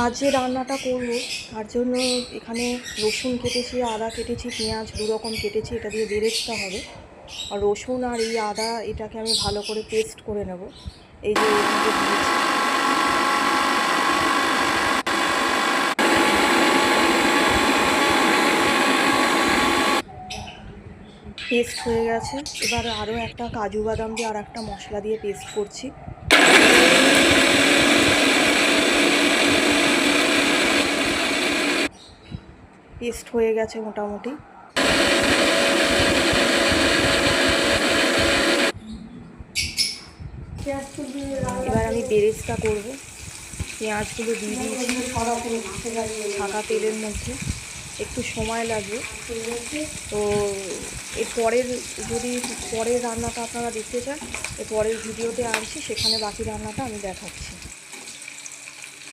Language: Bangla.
আজ যে রান্নাটা করব তার জন্য এখানে রসুন কেটেছি, আদা কেটেছি, পেঁয়াজ দু রকম কেটেছি, এটা দিয়ে বেরেস্তা হবে। আর রসুন আর এই আদা এটাকে আমি ভালো করে পেস্ট করে নেব। এই যে এর মধ্যে দিয়েছি। পেস্ট হয়ে গেছে। এবার আরও একটা কাজু বাদাম দিয়ে আর একটা মশলা দিয়ে পেস্ট করছি। পেস্ট হয়ে গেছে মোটামুটি। এবার আমি বেরেস্তা করব। পেঁয়াজগুলো দিয়ে দিয়েছি ছাঁকা তেলের মধ্যে, একটু সময় লাগবে। তো এর পরের যদি পরের রান্নাটা আপনারা দেখতে চান, এর পরের ভিডিওতে আসছি, সেখানে বাকি রান্নাটা আমি দেখাচ্ছি।